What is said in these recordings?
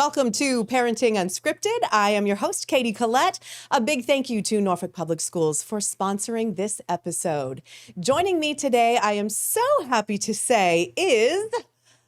welcome to Parenting Unscripted. I am your host, Katie Collett. A big thank you to Norfolk Public Schools for sponsoring this episode. Joining me today, I am so happy to say, is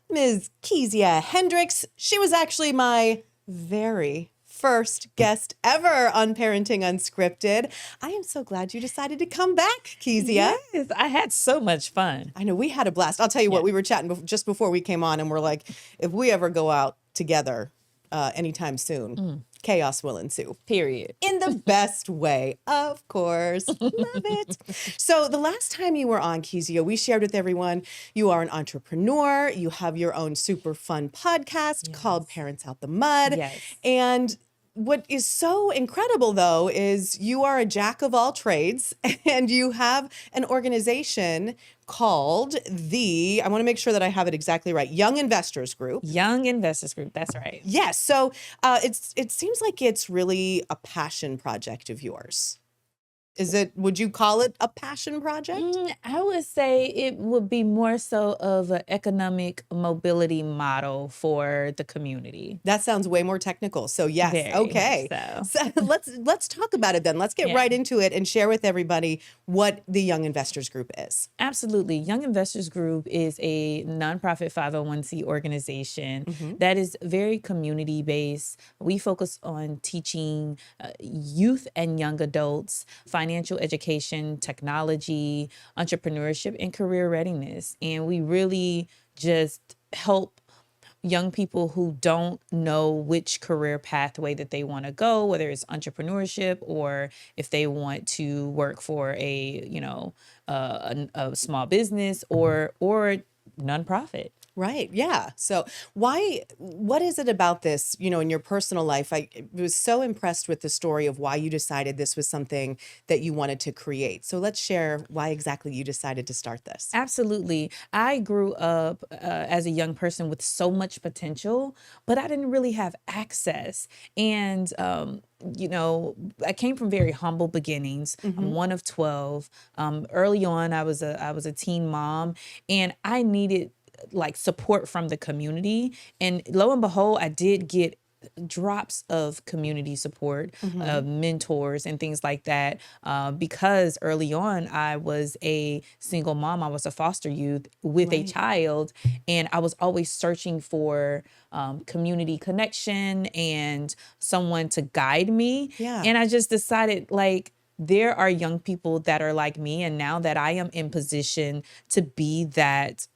Ms. Kezia Hedricks. She was actually my very first guest ever on Parenting Unscripted. I am so glad you decided to come back, Kezia. Yes, I had so much fun. I know, we had a blast. I'll tell you what, we were chatting just before we came on, and we're like, if we ever go out together anytime soon, chaos will ensue. Period. In the best way, of course. Love it. So the last time you were on, Kezia, we shared with everyone you are an entrepreneur. You have your own super fun podcast called Parents Out the Mud. Yes. And what is so incredible, though, is you are a jack of all trades, and you have an organization called I want to make sure that I have it exactly right, Young Investors Group. Young Investors Group, that's right. Yes. So it seems like it's really a passion project of yours. Would you call it a passion project? I would say it would be more so of an economic mobility model for the community. That sounds way more technical. So yes, Very okay. much So let's talk about it then. Let's get right into it and share with everybody what the Young Investors Group is. Absolutely. Young Investors Group is a nonprofit 501c organization that is very community-based. We focus on teaching youth and young adults financial education, technology, entrepreneurship, and career readiness. And we really just help young people who don't know which career pathway that they want to go, whether it's entrepreneurship or if they want to work for a small business or nonprofit. Right. Yeah. So what is it about this, in your personal life? I was so impressed with the story of why you decided this was something that you wanted to create. So let's share why exactly you decided to start this. Absolutely. I grew up as a young person with so much potential, but I didn't really have access. And, I came from very humble beginnings. I'm one of 12. Early on, I was a teen mom, and I needed support from the community. And lo and behold, I did get drops of community support, mentors and things like that. Because early on, I was a single mom. I was a foster youth with a child, and I was always searching for community connection and someone to guide me. Yeah. And I just decided, there are young people that are like me, and now that I am in position to be that,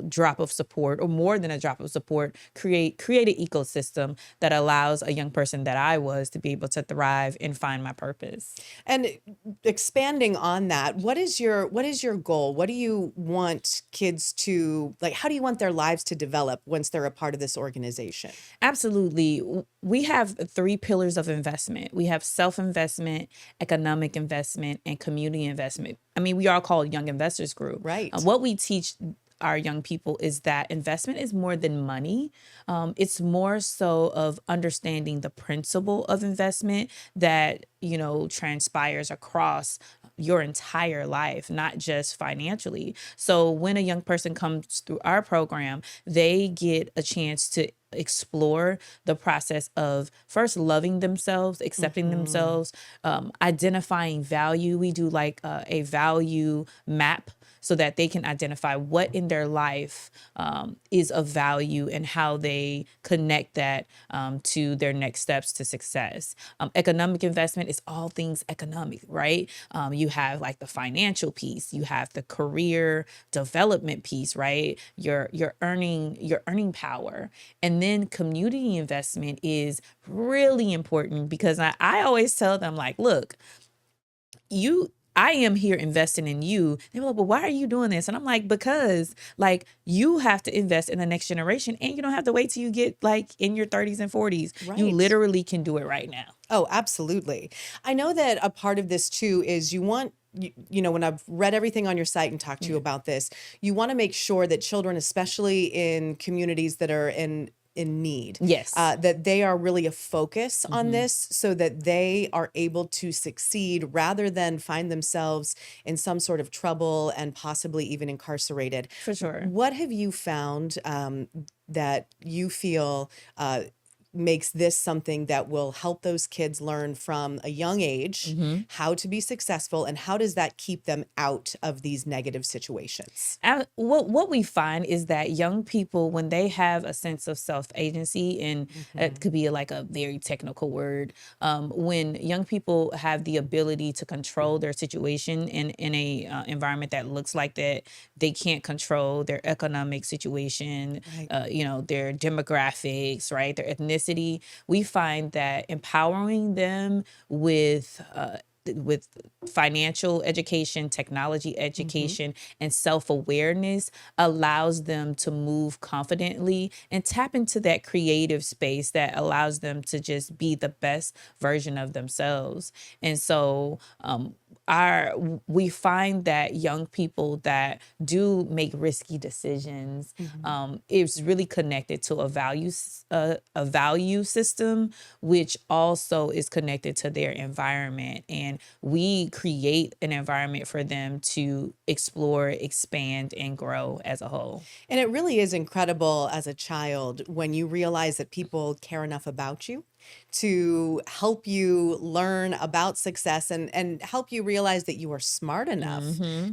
drop of support, or more than a drop of support, create an ecosystem that allows a young person that I was to be able to thrive and find my purpose. And expanding on that, what is your goal? What do you want kids to how do you want their lives to develop once they're a part of this organization? Absolutely. We have 3 pillars of investment. We have self-investment, economic investment, and community investment. I mean, we are called Young Investors Group. Right. What we teach our young people is that investment is more than money. It's more so of understanding the principle of investment that, transpires across your entire life, not just financially. So when a young person comes through our program, they get a chance to explore the process of first loving themselves, accepting themselves, identifying value. We do a value map so that they can identify what in their life is of value and how they connect that to their next steps to success. Economic investment is all things economic, right? You have the financial piece, you have the career development piece, right? Your earning power. And then community investment is really important because I always tell them, look, I am here investing in you. They were like, well, why are you doing this? And I'm like, because you have to invest in the next generation, and you don't have to wait till you get in your 30s and 40s. Right. You literally can do it right now. Oh, absolutely. I know that a part of this too is you want, when I've read everything on your site and talked to you about this, you want to make sure that children, especially in communities that are in need, Yes. That they are really a focus on this so that they are able to succeed rather than find themselves in some sort of trouble and possibly even incarcerated. For sure. What have you found that you feel makes this something that will help those kids learn from a young age how to be successful, and how does that keep them out of these negative situations? What we find is that young people, when they have a sense of self-agency, and it could be like a very technical word, when young people have the ability to control their situation in a environment that looks like that, they can't control their economic situation, Right. their demographics, right, their ethnicity. We find that empowering them with financial education, technology education, and self-awareness allows them to move confidently and tap into that creative space that allows them to just be the best version of themselves. And so we find that young people that do make risky decisions, is really connected to a value system, which also is connected to their environment. And we create an environment for them to explore, expand, and grow as a whole. And it really is incredible as a child when you realize that people care enough about you to help you learn about success, and help you realize that you are smart enough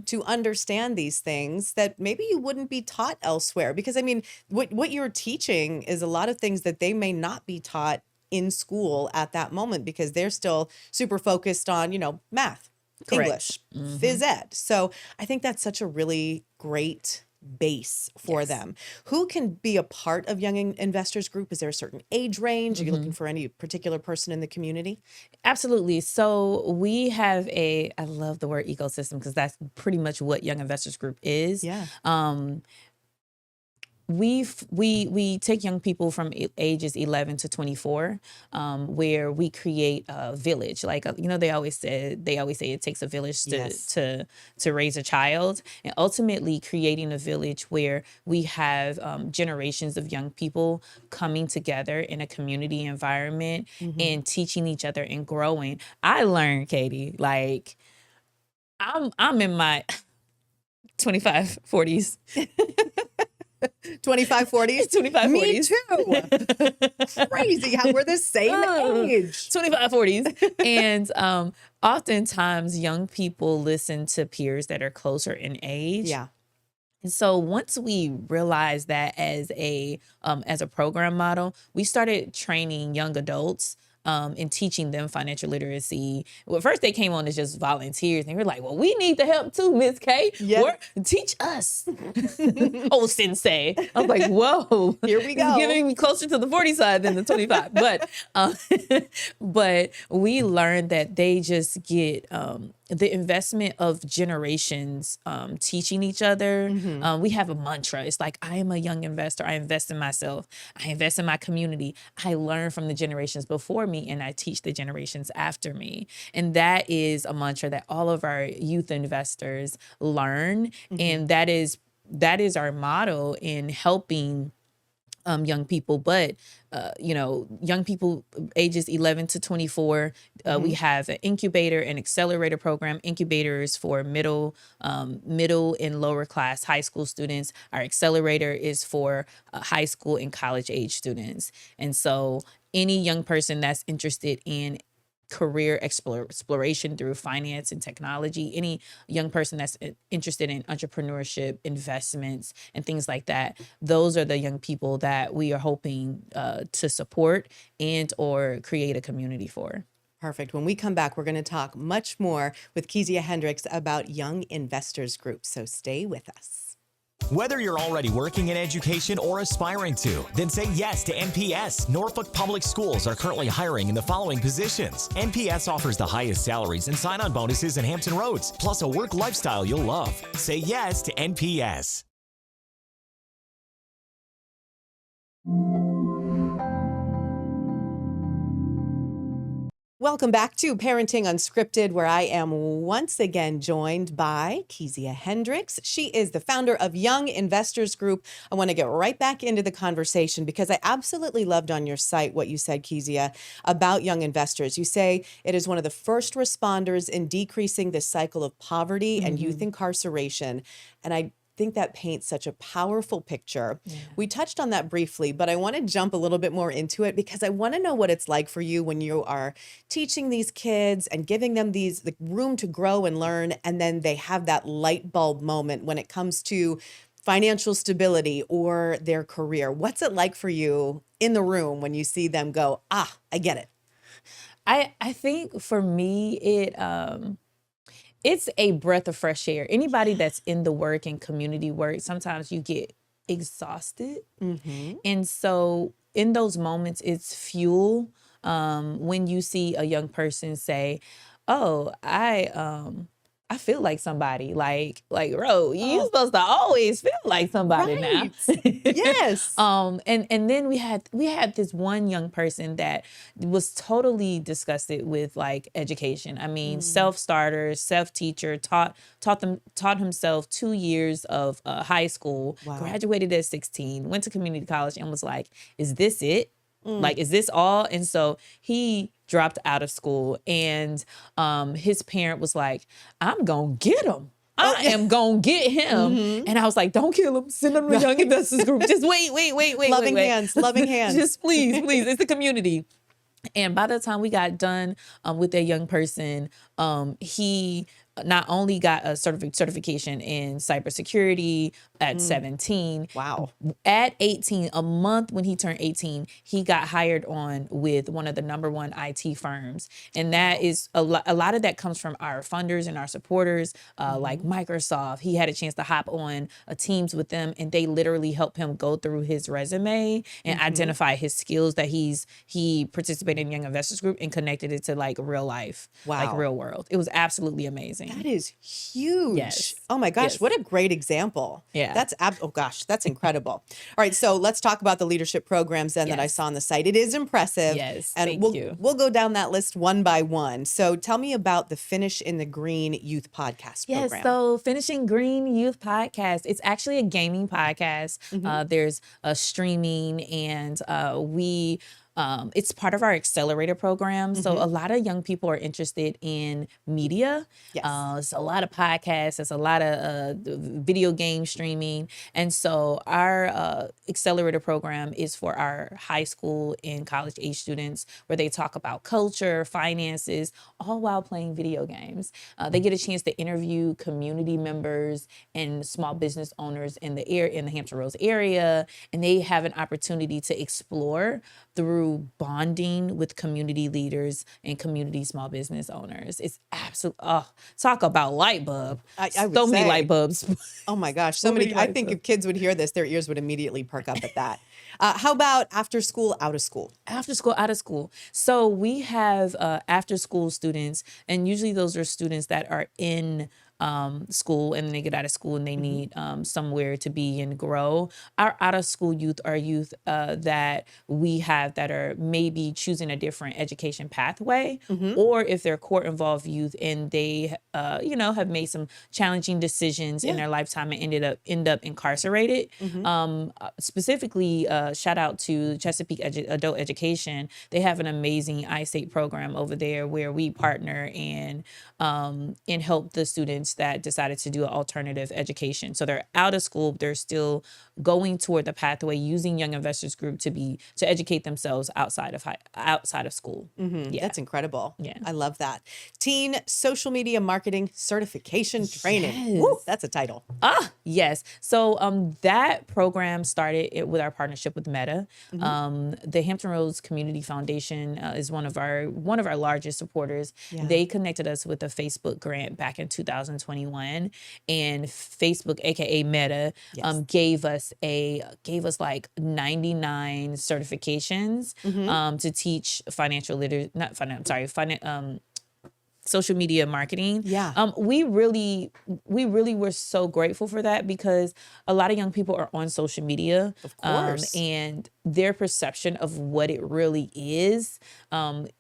to understand these things that maybe you wouldn't be taught elsewhere. Because I mean, what you're teaching is a lot of things that they may not be taught in school at that moment, because they're still super focused on, math, Correct. English, phys ed. So I think that's such a really great base for Yes. them. Who can be a part of Young Investors Group? Is there a certain age range? Are you looking for any particular person in the community? Absolutely. So we have I love the word ecosystem, because that's pretty much what Young Investors Group is. Yeah. We take young people from ages 11 to 24, where we create a village. Like they always say it takes a village Yes. to raise a child, and ultimately creating a village where we have generations of young people coming together in a community environment and teaching each other and growing. I learned, Katie, like I'm in my 25, 40s. 25, 40s? 25, Me 40s. too. Crazy how we're the same age. 25, 40s. And oftentimes young people listen to peers that are closer in age. Yeah. And so once we realized that as a program model, we started training young adults and teaching them financial literacy. Well, first they came on as just volunteers, and we were like, well, we need the help too, Miss K. Yeah. Teach us. Oh, sensei. I was like, whoa. Here we go. It's giving me closer to the 40 side than the 25. But we learned that they just get the investment of generations teaching each other. We have a mantra. It's like, I am a young investor. I invest in myself. I invest in my community. I learn from the generations before me, and I teach the generations after me. And that is a mantra that all of our youth investors learn. And that is our motto in helping young people. But young people ages 11 to 24, we have an incubator and accelerator program. Incubator is for middle and lower class high school students. Our accelerator is for high school and college age students. And so any young person that's interested in career exploration through finance and technology, any young person that's interested in entrepreneurship, investments, and things like that, those are the young people that we are hoping to support and or create a community for. Perfect. When we come back, we're going to talk much more with Kezia Hedricks about Young Investors Group. So stay with us. Whether you're already working in education or aspiring to, then say yes to NPS. Norfolk Public Schools are currently hiring in the following positions. NPS offers the highest salaries and sign-on bonuses in Hampton Roads, plus a work lifestyle you'll love. Say yes to NPS. Welcome back to Parenting Unscripted, where I am once again joined by Kezia Hedricks. She is the founder of Young Investors Group. I want to get right back into the conversation because I absolutely loved on your site what you said, Kezia, about young investors. You say it is one of the first responders in decreasing the cycle of poverty and youth incarceration. And think that paints such a powerful picture. We touched on that briefly, but I want to jump a little bit more into it because I want to know what it's like for you when you are teaching these kids and giving them the room to grow and learn, and then they have that light bulb moment when it comes to financial stability or their career. What's it like for you in the room when you see them go, I get it? I think for me, it's a breath of fresh air. Anybody that's in the work and community work, sometimes you get exhausted. And so in those moments, it's fuel. When you see a young person say, oh, I feel like somebody, like, bro, you supposed to always feel like somebody now. Yes. And then we had this one young person that was totally disgusted with like education. I mean, self-starter, self-teacher, taught himself 2 years of high school, graduated at 16, went to community college and was like, is this it? Like, is this all? And so he dropped out of school, and his parent was like, I'm going to get him. I am going to get him. And I was like, don't kill him. Send him to the Young Investors Group. Just wait. Loving hands. Just please. It's the community. And by the time we got done with that young person, he not only got a certification in cybersecurity at 17. Wow. At 18, a month when he turned 18, he got hired on with one of the #1 IT firms. And that is a lot of that comes from our funders and our supporters, like Microsoft. He had a chance to hop on Teams with them, and they literally help him go through his resume and identify his skills that he participated in Young Investors Group and connected it to like real life, like real world. It was absolutely amazing. That is huge. Yes. Oh my gosh, Yes. what a great example. Yeah. That's incredible. All right, so let's talk about the leadership programs then that I saw on the site. It is impressive. Yes, and thank you. We'll go down that list one by one. So tell me about the Finish in the Green Youth Podcast program. Yes, so Finishing Green Youth Podcast, it's actually a gaming podcast. There's a streaming, and it's part of our accelerator program. So a lot of young people are interested in media. Yes. It's a lot of podcasts. It's a lot of video game streaming. And so our accelerator program is for our high school and college age students, where they talk about culture, finances, all while playing video games. They get a chance to interview community members and small business owners in the Hampton Roads area. And they have an opportunity to explore through bonding with community leaders and community small business owners. It's absolute, talk about light bulb. I would so many say. light bulbs. Oh my gosh, so many. I think if kids would hear this, their ears would immediately perk up at that. How about after school, out of school? After school, out of school. So we have after school students, and usually those are students that are in school, and then they get out of school and they need somewhere to be and grow. Our out of school youth are youth that we have that are maybe choosing a different education pathway, or if they're court involved youth and they have made some challenging decisions in their lifetime and end up incarcerated. Specifically, shout out to Chesapeake Adult Education. They have an amazing iState program over there where we partner and help the students that decided to do an alternative education. So they're out of school, they're still going toward the pathway, using Young Investors Group to educate themselves outside of school. Yeah. That's incredible. Yeah. I love that. Teen Social Media Marketing Certification Training. Yes. Woo, that's a title. Yes. So that program started with our partnership with Meta. The Hampton Roads Community Foundation is one of our largest supporters. Yeah. They connected us with a Facebook grant back in 2021, and Facebook, aka Meta, gave us like 99 certifications to teach social media marketing. Yeah. We really were so grateful for that, because a lot of young people are on social media. Of course. And their perception of what it really is,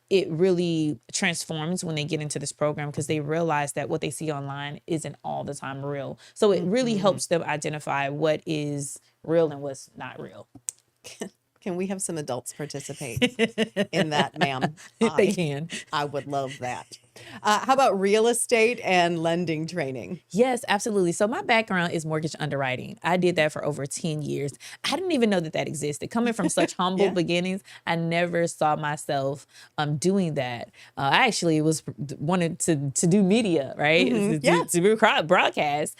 it really transforms when they get into this program, because they realize that what they see online isn't all the time real. So it really helps them identify what is real and what's not real. Can we have some adults participate in that, ma'am? If they can. I would love that. How about real estate and lending training? Yes, absolutely. So my background is mortgage underwriting. I did that for over 10 years. I didn't even know that that existed. Coming from such humble Yeah. beginnings, I never saw myself doing that. I actually wanted to do media, right? Yeah. To be broadcast.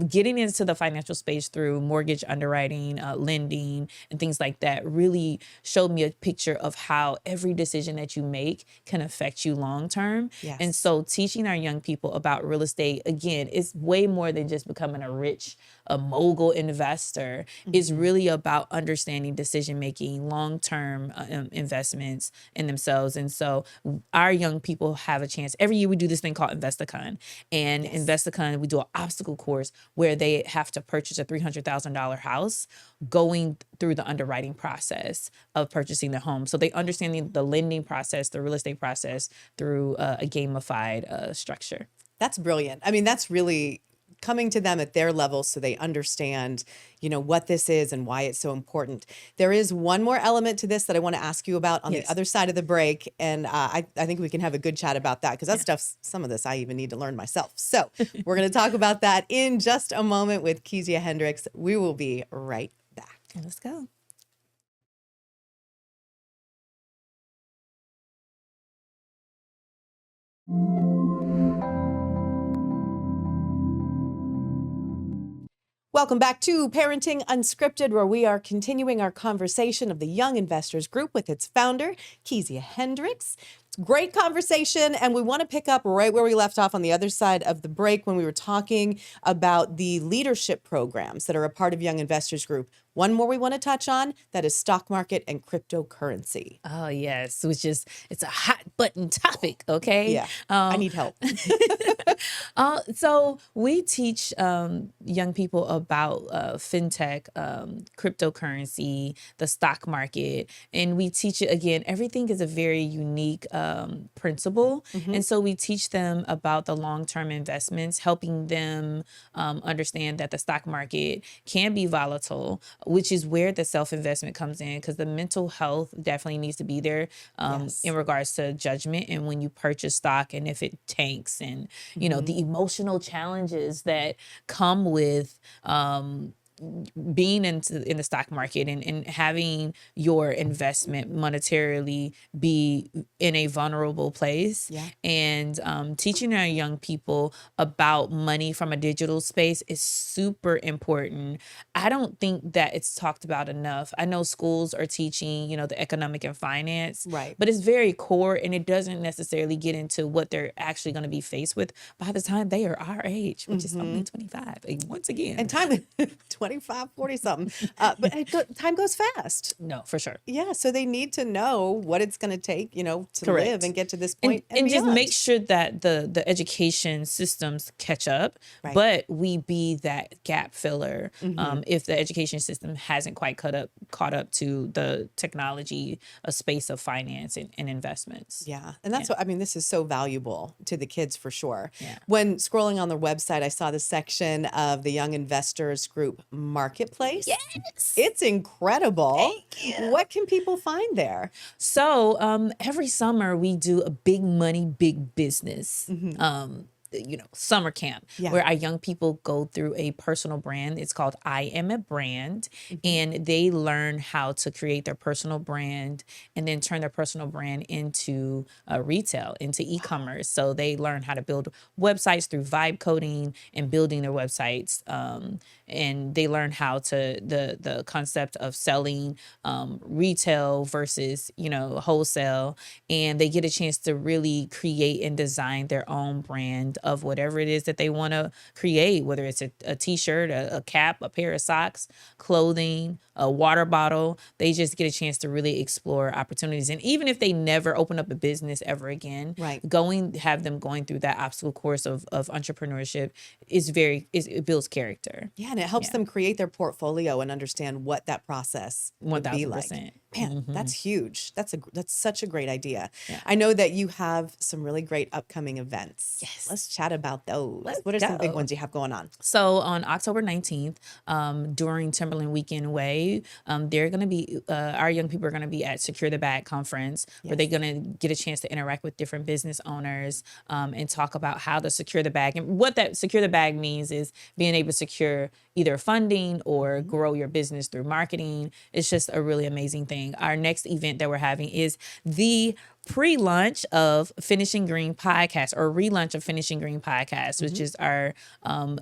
Getting into the financial space through mortgage underwriting, lending, and things like that really showed me a picture of how every decision that you make can affect you long term. Yes. And so teaching our young people about real estate, again, is way more than just becoming a mogul investor. It's really about understanding decision making, long-term investments in themselves. And so our young people have a chance. Every year we do this thing called InvestiCon. And InvestiCon, we do an obstacle course where they have to purchase a $300,000 house, going through the underwriting process of purchasing the home. So they understand the lending process, the real estate process through a gamified structure. That's brilliant. I mean, that's really coming to them at their level so they understand, what this is and why it's so important. There is one more element to this that I want to ask you about on the other side of the break. And I think we can have a good chat about that because that stuff, some of this I even need to learn myself. So we're going to talk about that in just a moment with Kezia Hedricks. We will be right back. Let's go. Welcome back to Parenting Unscripted, where we are continuing our conversation of the Young Investors Group with its founder, Kezia Hedricks. It's a great conversation, and we want to pick up right where we left off on the other side of the break when we were talking about the leadership programs that are a part of Young Investors Group. One more we want to touch on, that is stock market and cryptocurrency. Oh, yes, it's a hot button topic, okay? Yeah, I need help. So we teach young people about fintech, cryptocurrency, the stock market, and we teach it again. Everything is a very unique principle, and so we teach them about the long-term investments, helping them understand that the stock market can be volatile, which is where the self-investment comes in, because the mental health definitely needs to be there in regards to judgment and when you purchase stock and if it tanks and the emotional challenges that come with being in the stock market and having your investment monetarily be in a vulnerable place. And teaching our young people about money from a digital space is super important. I don't think that it's talked about enough. I know schools are teaching, the economic and finance, but it's very core and it doesn't necessarily get into what they're actually going to be faced with by the time they are our age, which is only 25. Once again. And time 25, 40 something. But time goes fast. No, for sure. Yeah. So they need to know what it's going to take, to live and get to this point. And just beyond. make sure that the education systems catch up, but we be that gap filler if the education system hasn't quite caught up to the technology, a space of finance and investments. Yeah. And that's what, this is so valuable to the kids for sure. Yeah. When scrolling on their website, I saw the section of the Young Investors Group Marketplace. Yes. It's incredible. Thank you. What can people find there? So every summer we do a big money, big business summer camp where our young people go through a personal brand. It's called I Am a Brand. And they learn how to create their personal brand and then turn their personal brand into retail, into e-commerce. So they learn how to build websites through vibe coding and building their websites. And they learn how to the concept of selling retail versus wholesale, and they get a chance to really create and design their own brand of whatever it is that they want to create, whether it's a t-shirt, a cap, a pair of socks, clothing, a water bottle. They just get a chance to really explore opportunities. And even if they never open up a business ever again, have them going through that obstacle course of entrepreneurship it builds character. Yeah, and it helps Yeah. them create their portfolio and understand what that process would be like. 1000%. Man, that's huge. That's such a great idea. Yeah. I know that you have some really great upcoming events. Yes. Let's chat about those. Let's What are some big go. ones you have going on? So on October 19th, during Timberland Weekend Way, they're going to be, our young people are going to be at Secure the Bag Conference, where they're going to get a chance to interact with different business owners and talk about how to secure the bag. And what that secure the bag means is being able to secure either funding or grow your business through marketing. It's just a really amazing thing. Our next event that we're having is the pre-launch of Finishing Green podcast, or relaunch of Finishing Green podcast, which is our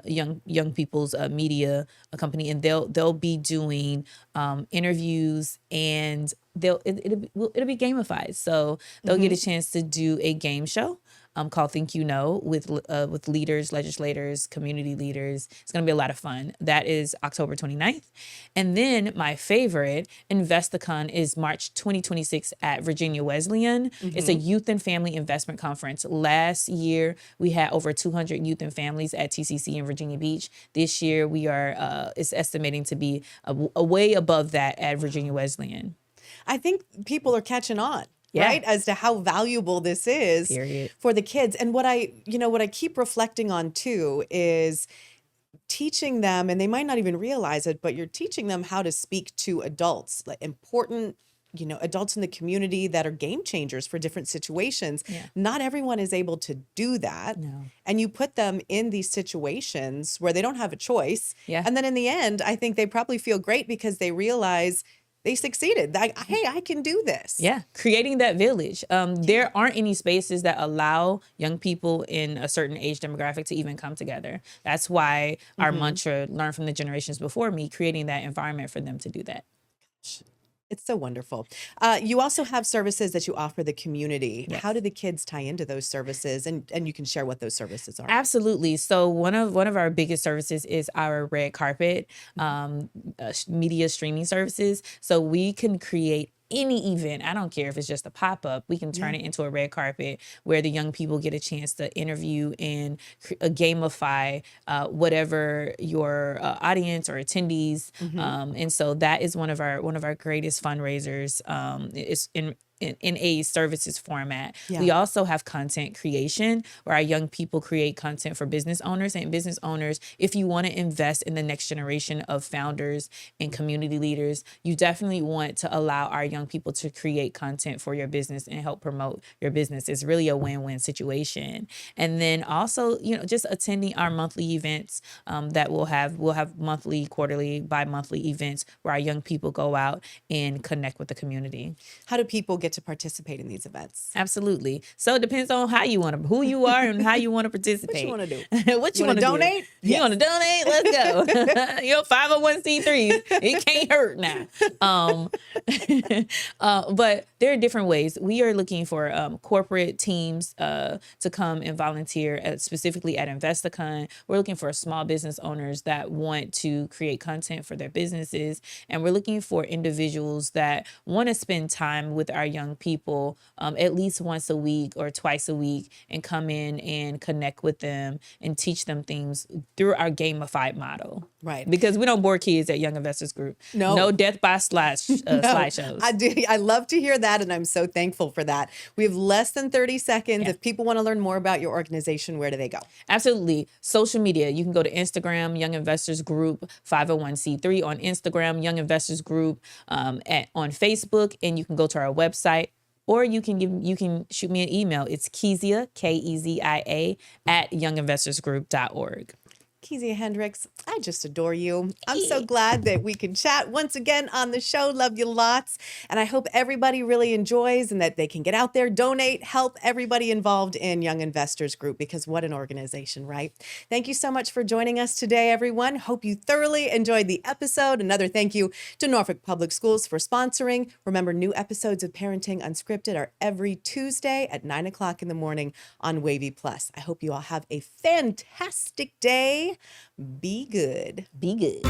young people's media company, and they'll be doing interviews, and it'll be gamified. So they'll get a chance to do a game show called Think You Know with leaders, legislators, community leaders. It's going to be a lot of fun. That is October 29th. And then my favorite, InvestaCon, is March 2026 at Virginia Wesleyan. It's a youth and family investment conference. Last year, we had over 200 youth and families at TCC in Virginia Beach. This year, we are it's estimating to be a way above that at Virginia Wesleyan. I think people are catching on. Yeah. Right, as to how valuable this is Period. for the kids. And what I keep reflecting on too is teaching them, and they might not even realize it, but you're teaching them how to speak to adults, like important, adults in the community that are game changers for different situations. Yeah. Not everyone is able to do that. No. And you put them in these situations where they don't have a choice. Yeah. And then in the end, I think they probably feel great because they realize they succeeded. Hey, I can do this. Yeah, creating that village. There aren't any spaces that allow young people in a certain age demographic to even come together. That's why our mantra, learn from the generations before me, creating that environment for them to do that. It's so wonderful. You also have services that you offer the community. Yes. How do the kids tie into those services? And you can share what those services are. Absolutely. So one of our biggest services is our red carpet media streaming services. So we can create any event. I don't care if it's just a pop-up. We can turn it into a red carpet where the young people get a chance to interview and gamify whatever your audience or attendees. And so that is one of our greatest fundraisers. It's in a services format. Yeah. We also have content creation where our young people create content for business owners. And business owners, if you want to invest in the next generation of founders and community leaders, you definitely want to allow our young people to create content for your business and help promote your business. It's really a win-win situation. And then also, just attending our monthly events that we'll have monthly, quarterly, bi-monthly events where our young people go out and connect with the community. How do people get to participate in these events? Absolutely. So it depends on who you are and how you want to participate. What you want to do? What you wanna want to donate? Do? You want to donate? Let's go. You're 501c3. It can't hurt now. But there are different ways. We are looking for corporate teams to come and volunteer specifically at InvestaCon. We're looking for small business owners that want to create content for their businesses. And we're looking for individuals that want to spend time with our young people at least once a week or twice a week and come in and connect with them and teach them things through our gamified model. Right. Because we don't bore kids at Young Investors Group. No death by slideshows. I do. I love to hear that, and I'm so thankful for that. We have less than 30 seconds. Yeah. If people want to learn more about your organization, where do they go? Absolutely. Social media. You can go to Instagram, Young Investors Group 501c3 on Instagram, Young Investors Group on Facebook, and you can go to our website. Or you can shoot me an email. It's Kezia, Kezia, at younginvestorsgroup.org. Kezia Hedricks, I just adore you. I'm so glad that we can chat once again on the show. Love you lots. And I hope everybody really enjoys and that they can get out there, donate, help everybody involved in Young Investors Group, because what an organization, right? Thank you so much for joining us today, everyone. Hope you thoroughly enjoyed the episode. Another thank you to Norfolk Public Schools for sponsoring. Remember, new episodes of Parenting Unscripted are every Tuesday at 9 o'clock in the morning on Wavy Plus. I hope you all have a fantastic day. Be good. Be good.